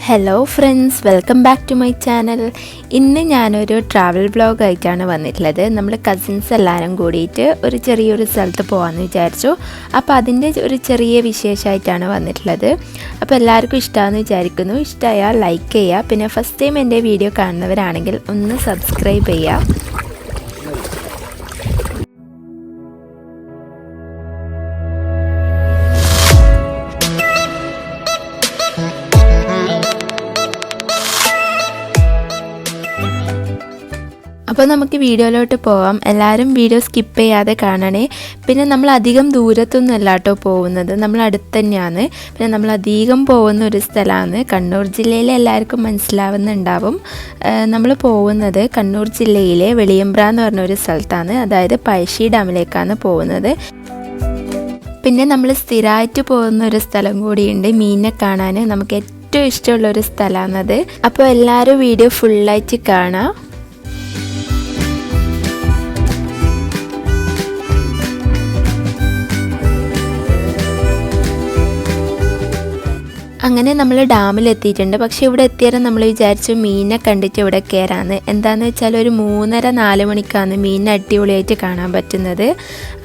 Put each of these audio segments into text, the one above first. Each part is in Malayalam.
Hello friends, welcome back to my channel. ഇന്ന് ഞാനൊരു ട്രാവൽ വ്ളോഗ് ആയിട്ടാണ് വന്നിട്ടുള്ളത്. നമ്മൾ കസിൻസ് എല്ലാവരും കൂടിയിട്ട് ഒരു ചെറിയൊരു സ്ഥലത്ത് പോകാമെന്ന് വിചാരിച്ചു. അപ്പോൾ അതിൻ്റെ ഒരു ചെറിയ വിശേഷമായിട്ടാണ് വന്നിട്ടുള്ളത്. അപ്പോൾ എല്ലാവർക്കും ഇഷ്ടമാണെന്ന് വിചാരിക്കുന്നു. ഇഷ്ടമായാൽ ലൈക്ക് ചെയ്യുക. പിന്നെ ഫസ്റ്റ് ടൈം എൻ്റെ വീഡിയോ കാണുന്നവരാണെങ്കിൽ ഒന്ന് സബ്സ്ക്രൈബ് ചെയ്യുക. അപ്പോൾ നമുക്ക് വീഡിയോയിലോട്ട് പോവാം. എല്ലാവരും വീഡിയോ സ്കിപ്പ് ചെയ്യാതെ കാണണേ. പിന്നെ നമ്മൾ അധികം ദൂരത്തൊന്നും അല്ല കേട്ടോ പോകുന്നത്, നമ്മൾ അടുത്ത് തന്നെയാണ്. പിന്നെ നമ്മൾ അധികം പോകുന്ന ഒരു സ്ഥലമാണ് കണ്ണൂർ ജില്ലയിലെ, എല്ലാവർക്കും മനസ്സിലാവുന്നുണ്ടാവും. നമ്മൾ പോകുന്നത് കണ്ണൂർ ജില്ലയിലെ വെളിയമ്പ്ര എന്ന് പറഞ്ഞൊരു സ്ഥലത്താണ്, അതായത് പഴശ്ശി ഡാമിലേക്കാണ് പോകുന്നത്. പിന്നെ നമ്മൾ സ്ഥിരമായിട്ട് പോകുന്ന ഒരു സ്ഥലം കൂടിയുണ്ട് മീനിനെ കാണാൻ. നമുക്ക് ഏറ്റവും ഇഷ്ടമുള്ളൊരു സ്ഥലമാണത്. അപ്പോൾ എല്ലാവരും വീഡിയോ ഫുള്ളായിട്ട് കാണാം. അങ്ങനെ നമ്മൾ ഡാമിലെത്തിയിട്ടുണ്ട്. പക്ഷേ ഇവിടെ എത്തിയാലും നമ്മൾ വിചാരിച്ചു മീനിനെ കണ്ടിട്ട് ഇവിടെ കയറാമെന്ന്. എന്താണെന്ന് വെച്ചാൽ ഒരു 3:30-4 മണിക്കാണ് മീനിനെ അടിപൊളിയായിട്ട് കാണാൻ പറ്റുന്നത്.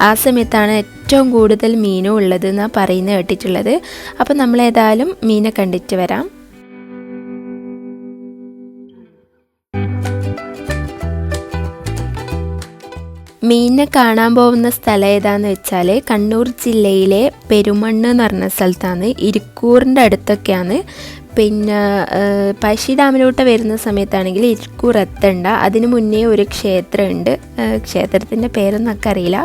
ആ സമയത്താണ് ഏറ്റവും കൂടുതൽ മീനും ഉള്ളത് എന്നാണ് പറയുന്നത് കേട്ടിട്ടുള്ളത്. അപ്പോൾ നമ്മളേതായാലും മീനെ കണ്ടിട്ട് വരാം. മീനിനെ കാണാൻ പോകുന്ന സ്ഥലം ഏതാണെന്ന് വെച്ചാൽ കണ്ണൂർ ജില്ലയിലെ പെരുമണ്ണ് എന്ന് പറഞ്ഞ സ്ഥലത്താണ്, ഇരിക്കൂറിൻ്റെ അടുത്തൊക്കെയാണ്. പിന്നെ പഴശ്ശി ഡാമിലോട്ട് വരുന്ന സമയത്താണെങ്കിൽ ഇരിക്കൂർ എത്തണ്ട, അതിന് മുന്നേ ഒരു ക്ഷേത്രമുണ്ട്. ക്ഷേത്രത്തിൻ്റെ പേരൊന്നും ഒക്കെ അറിയില്ല.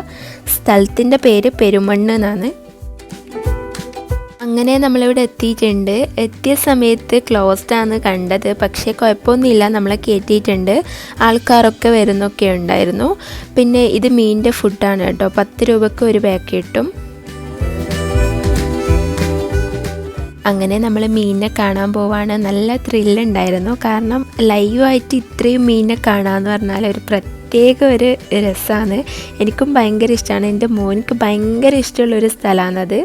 സ്ഥലത്തിൻ്റെ പേര് പെരുമണ്ണ് എന്നാണ്. അങ്ങനെ നമ്മളിവിടെ എത്തിയിട്ടുണ്ട്. എത്തിയ സമയത്ത് ക്ലോസ്ഡ് ആണ് കണ്ടത്, പക്ഷേ കുഴപ്പമൊന്നുമില്ല, നമ്മളെ കയറ്റിയിട്ടുണ്ട്. ആൾക്കാരൊക്കെ വരുന്നൊക്കെ ഉണ്ടായിരുന്നു. പിന്നെ ഇത് മീനിൻ്റെ ഫുഡാണ് കേട്ടോ, 10 രൂപയ്ക്ക് ഒരു പാക്ക് കിട്ടും. അങ്ങനെ നമ്മൾ മീനിനെ കാണാൻ പോവാണ്. നല്ല ത്രില്ലുണ്ടായിരുന്നു, കാരണം ലൈവായിട്ട് ഇത്രയും മീനിനെ കാണാമെന്ന് പറഞ്ഞാൽ ഒരു പ്രത്യേക ഒരു രസമാണ്. എനിക്കും ഭയങ്കര ഇഷ്ടമാണ്, എൻ്റെ മോനിക്ക് ഭയങ്കര ഇഷ്ടമുള്ളൊരു സ്ഥലമാണത്.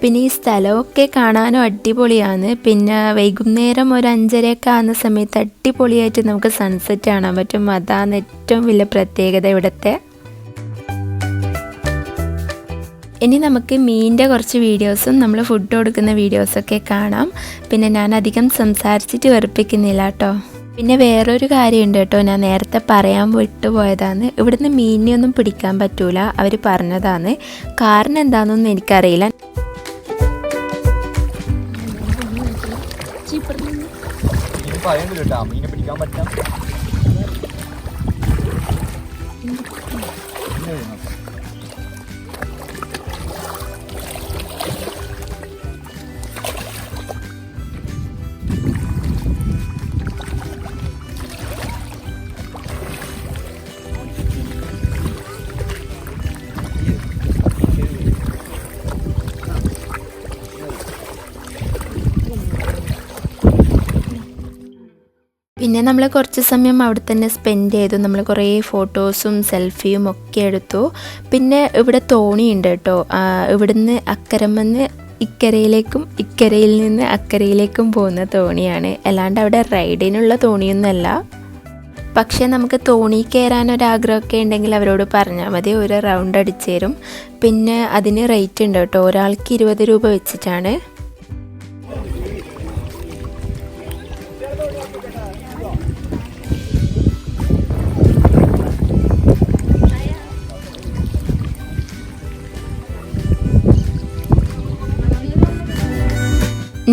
പിന്നെ ഈ സ്ഥലമൊക്കെ കാണാനും അടിപൊളിയാണ്. പിന്നെ വൈകുന്നേരം ഒരു 5:30 ആകുന്ന സമയത്ത് അടിപൊളിയായിട്ട് നമുക്ക് സൺസെറ്റ് കാണാൻ പറ്റും. അതാണ് ഏറ്റവും വലിയ പ്രത്യേകത ഇവിടുത്തെ. ഇനി നമുക്ക് മീനിൻ്റെ കുറച്ച് വീഡിയോസും നമ്മൾ ഫുഡ് കൊടുക്കുന്ന വീഡിയോസൊക്കെ കാണാം. പിന്നെ ഞാൻ അധികം സംസാരിച്ചിട്ട് വെറുപ്പിക്കുന്നില്ല കേട്ടോ. പിന്നെ വേറൊരു കാര്യമുണ്ട് കേട്ടോ, ഞാൻ നേരത്തെ പറയാൻ വിട്ടുപോയതാണ്. ഇവിടുന്ന് മീനിനെയൊന്നും പിടിക്കാൻ പറ്റൂല, അവർ പറഞ്ഞതാണ്. കാരണം എന്താണെന്നൊന്നും എനിക്കറിയില്ല. മീനെ പിടിക്കാൻ പറ്റാം. പിന്നെ നമ്മൾ കുറച്ച് സമയം അവിടെ തന്നെ സ്പെൻഡ് ചെയ്തു. നമ്മൾ കുറേ ഫോട്ടോസും സെൽഫിയും ഒക്കെ എടുത്തു. പിന്നെ ഇവിടെ തോണിയുണ്ട് കേട്ടോ. ഇവിടുന്ന് അക്കരമെന്ന് ഇക്കരയിലേക്കും ഇക്കരയിൽ നിന്ന് അക്കരയിലേക്കും പോകുന്ന തോണിയാണ്, അല്ലാണ്ട് അവിടെ റൈഡിനുള്ള തോണിയൊന്നുമല്ല. പക്ഷേ നമുക്ക് തോണി കയറാനൊരാഗ്രഹമൊക്കെ ഉണ്ടെങ്കിൽ അവരോട് പറഞ്ഞാൽ മതി, ഒരു റൗണ്ട് അടിച്ചു തരും. പിന്നെ അതിന് റേറ്റ് ഉണ്ട് കേട്ടോ, ഒരാൾക്ക് 20 രൂപ വെച്ചിട്ടാണ്.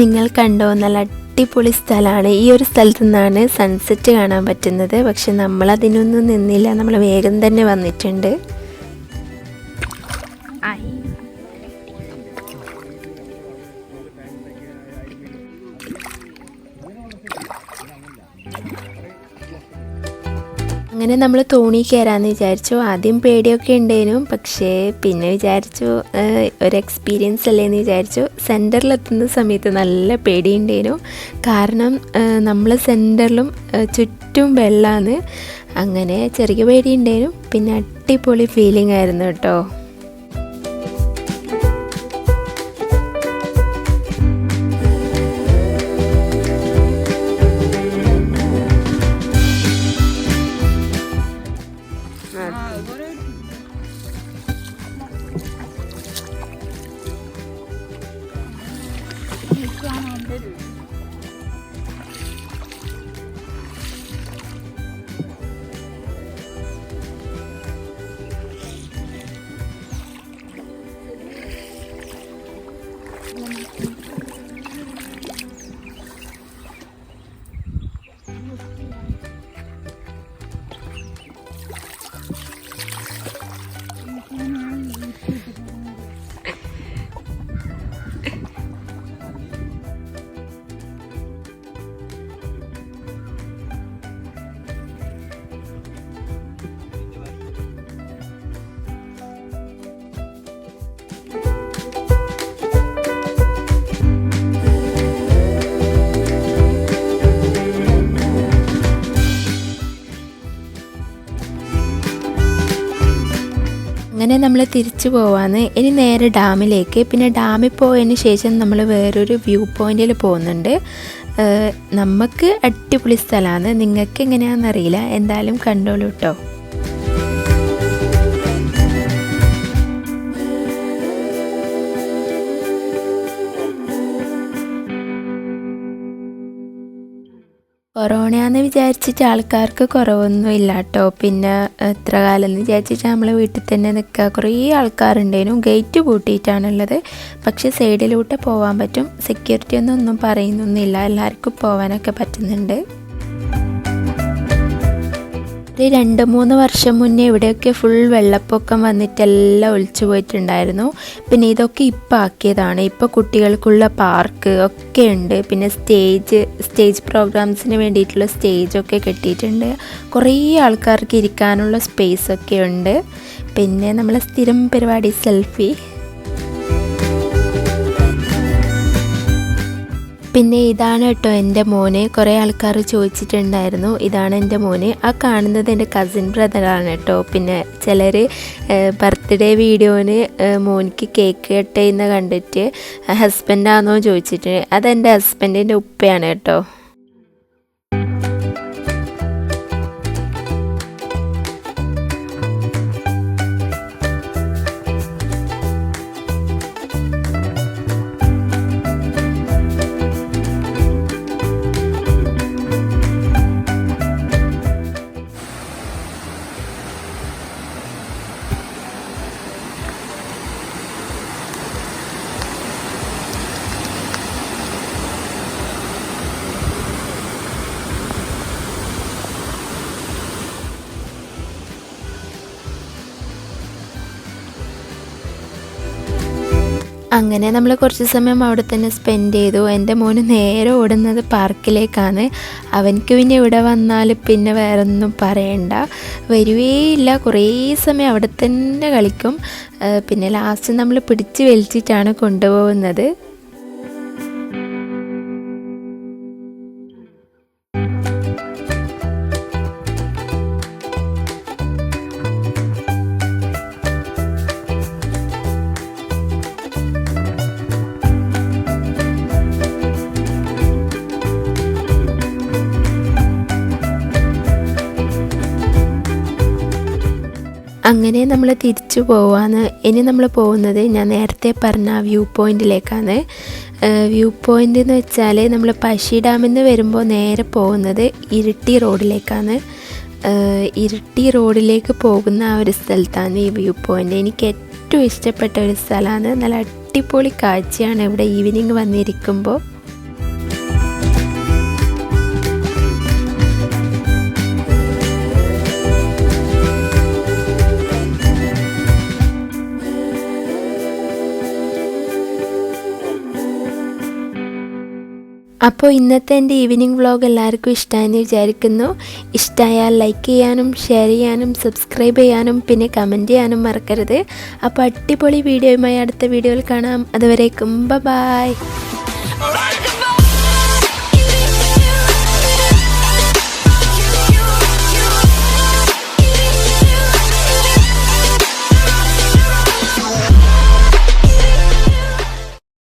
നിങ്ങൾ കണ്ടോ, നല്ല അടിപൊളി സ്ഥലമാണ്. ഈ ഒരു സ്ഥലത്തു നിന്നാണ് സൺസെറ്റ് കാണാൻ പറ്റുന്നത്. പക്ഷെ നമ്മളതിനൊന്നും നിന്നില്ല, നമ്മൾ വേഗം തന്നെ വന്നിട്ടുണ്ട്. അങ്ങനെ നമ്മൾ തോണി കയറാമെന്ന് വിചാരിച്ചു. ആദ്യം പേടിയൊക്കെ ഉണ്ടായിരുന്നു, പക്ഷേ പിന്നെ വിചാരിച്ചു ഒരു എക്സ്പീരിയൻസ് അല്ലേന്ന് വിചാരിച്ചു. സെൻറ്ററിലെത്തുന്ന സമയത്ത് നല്ല പേടിയുണ്ടായിരുന്നു, കാരണം നമ്മൾ സെൻറ്ററിലും ചുറ്റും വെള്ളമാണ്. അങ്ങനെ ചെറിയ പേടിയുണ്ടായിരുന്നു. പിന്നെ അടിപൊളി ഫീലിംഗ് ആയിരുന്നു കേട്ടോ. അങ്ങനെ നമ്മൾ തിരിച്ചു പോവാന്ന്. ഇനി നേരെ ഡാമിലേക്ക്. പിന്നെ ഡാമിൽ പോയതിന് ശേഷം നമ്മൾ വേറൊരു വ്യൂ പോയിന്റിൽ പോകുന്നുണ്ട്. നമുക്ക് അടിപൊളി സ്ഥലമാണ്. നിങ്ങൾക്ക് എങ്ങനെയാണെന്നറിയില്ല, എന്തായാലും കണ്ടോളൂ കേട്ടോ. കൊറോണയാന്ന് വിചാരിച്ചിട്ട് ആൾക്കാർക്ക് കുറവൊന്നും ഇല്ല കേട്ടോ. പിന്നെ എത്ര കാലം എന്ന് വിചാരിച്ചിട്ട് നമ്മൾ വീട്ടിൽ തന്നെ നിൽക്കുക. കുറേ ആൾക്കാരുണ്ടേനും. ഗേറ്റ് പൂട്ടിയിട്ടാണുള്ളത്. പക്ഷേ സൈഡിലൂടെ പോകാൻ പറ്റും. സെക്യൂരിറ്റി ഒന്നും പറയുന്നൊന്നുമില്ല. എല്ലാവർക്കും പോകാനൊക്കെ പറ്റുന്നുണ്ട്. 2-3 വർഷം മുന്നേ ഇവിടെയൊക്കെ ഫുൾ വെള്ളപ്പൊക്കം വന്നിട്ടെല്ലാം ഒലിച്ചു പോയിട്ടുണ്ടായിരുന്നു. പിന്നെ ഇതൊക്കെ ഇപ്പം ആക്കിയതാണ്. ഇപ്പോൾ കുട്ടികൾക്കുള്ള പാർക്ക് ഒക്കെ ഉണ്ട്. പിന്നെ സ്റ്റേജ് പ്രോഗ്രാംസിന് വേണ്ടിയിട്ടുള്ള സ്റ്റേജൊക്കെ കെട്ടിയിട്ടുണ്ട്. കുറേ ആൾക്കാർക്ക് ഇരിക്കാനുള്ള സ്പേസൊക്കെ ഉണ്ട്. പിന്നെ നമ്മളെ സ്ഥിരം പരിപാടി സെൽഫി. പിന്നെ ഇതാണ് കേട്ടോ എൻ്റെ മോന്. കുറേ ആൾക്കാർ ചോദിച്ചിട്ടുണ്ടായിരുന്നു, ഇതാണ് എൻ്റെ മോന്. ആ കാണുന്നത് എൻ്റെ കസിൻ ബ്രദറാണ് കേട്ടോ. പിന്നെ ചിലർ ബർത്ത്ഡേ വീഡിയോന് മോനിക്ക് കേക്ക് കട്ട് ചെയ്യുന്ന കണ്ടിട്ട് ഹസ്ബൻഡാണെന്നോ ചോദിച്ചിട്ട്, അതെൻ്റെ ഹസ്ബൻഡിൻ്റെ ഉപ്പയാണ് കേട്ടോ. അങ്ങനെ നമ്മൾ കുറച്ച് സമയം അവിടെ തന്നെ സ്പെൻഡ് ചെയ്തു. എൻ്റെ മോന് നേരെ ഓടുന്നത് പാർക്കിലേക്കാണ്. അവനക്ക് പിന്നെ ഇവിടെ വന്നാൽ പിന്നെ വേറെ ഒന്നും പറയണ്ട, വരുവേയില്ല. കുറേ സമയം അവിടെ തന്നെ കളിക്കും. പിന്നെ ലാസ്റ്റ് നമ്മൾ പിടിച്ച് വലിച്ചിട്ടാണ് കൊണ്ടുപോകുന്നത്. അങ്ങനെ നമ്മൾ തിരിച്ചു പോവാന്ന്. ഇനി നമ്മൾ പോകുന്നത് ഞാൻ നേരത്തെ പറഞ്ഞ വ്യൂ പോയിൻറ്റിലേക്കാണ്. വ്യൂ പോയിൻ്റ് എന്ന് വെച്ചാൽ നമ്മൾ പഴശ്ശി ഡാമിൽ നിന്ന് വരുമ്പോൾ നേരെ പോകുന്നത് ഇരിട്ടി റോഡിലേക്കാണ്. ഇരിട്ടി റോഡിലേക്ക് പോകുന്ന ആ ഒരു സ്ഥലത്താണ് ഈ വ്യൂ പോയിൻ്റ്. എനിക്ക് ഏറ്റവും ഇഷ്ടപ്പെട്ട ഒരു സ്ഥലമാണ്. നല്ല അടിപൊളി കാഴ്ചയാണ് ഇവിടെ ഈവനിങ് വന്നിരിക്കുമ്പോൾ. അപ്പോൾ ഇന്നത്തെ എൻ്റെ ഈവനിങ് വ്ളോഗ് എല്ലാവർക്കും ഇഷ്ടമായെന്ന് വിചാരിക്കുന്നു. ഇഷ്ടമായാൽ ലൈക്ക് ചെയ്യാനും ഷെയർ ചെയ്യാനും സബ്സ്ക്രൈബ് ചെയ്യാനും പിന്നെ കമൻറ്റ് ചെയ്യാനും മറക്കരുത്. അപ്പോൾ അടിപൊളി വീഡിയോയുമായി അടുത്ത വീഡിയോയിൽ കാണാം. അതുവരേക്കും ബൈ.